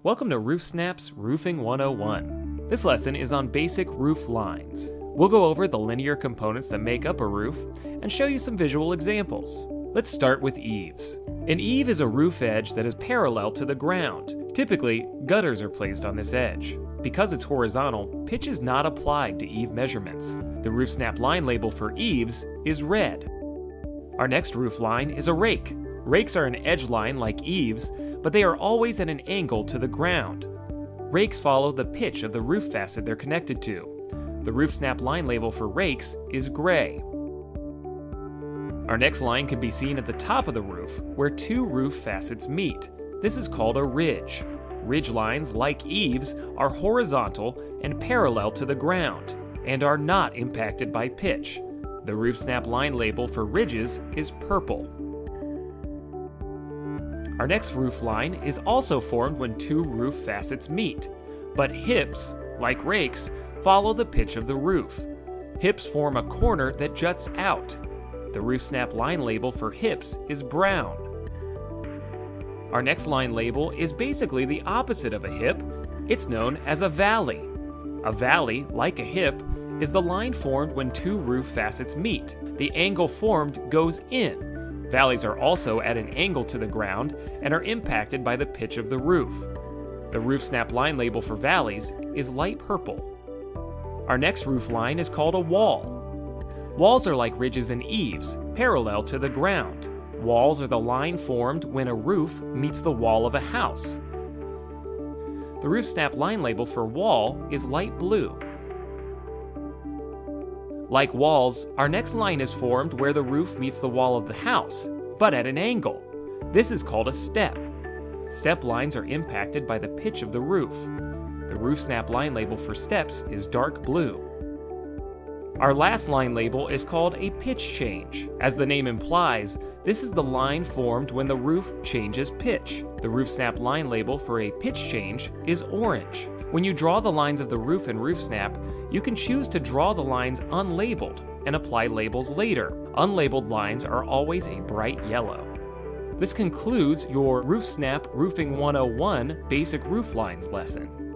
Welcome to Roof Snap's Roofing 101. This lesson is on basic roof lines. We'll go over the linear components that make up a roof and show you some visual examples. Let's start with eaves. An eave is a roof edge that is parallel to the ground. Typically, gutters are placed on this edge. Because it's horizontal, pitch is not applied to eave measurements. The Roof Snap line label for eaves is red. Our next roof line is a rake. Rakes are an edge line like eaves, but they are always at an angle to the ground. Rakes follow the pitch of the roof facet they're connected to. The Roof Snap line label for rakes is gray. Our next line can be seen at the top of the roof, where two roof facets meet. This is called a ridge. Ridge lines, like eaves, are horizontal and parallel to the ground, and are not impacted by pitch. The Roof Snap line label for ridges is purple. Our next roof line is also formed when two roof facets meet, but hips, like rakes, follow the pitch of the roof. Hips form a corner that juts out. The Roof Snap line label for hips is brown. Our next line label is basically the opposite of a hip. It's known as a valley. A valley, like a hip, is the line formed when two roof facets meet. The angle formed goes in. Valleys are also at an angle to the ground and are impacted by the pitch of the roof. The Roof Snap line label for valleys is light purple. Our next roof line is called a wall. Walls are like ridges and eaves, parallel to the ground. Walls are the line formed when a roof meets the wall of a house. The Roof Snap line label for wall is light blue. Like walls, our next line is formed where the roof meets the wall of the house, but at an angle. This is called a step. Step lines are impacted by the pitch of the roof. The Roof Snap line label for steps is dark blue. Our last line label is called a pitch change. As the name implies, this is the line formed when the roof changes pitch. The Roof Snap line label for a pitch change is orange. When you draw the lines of the roof in Roof Snap, you can choose to draw the lines unlabeled and apply labels later. Unlabeled lines are always a bright yellow. This concludes your Roof Snap Roofing 101 Basic Roof Lines lesson.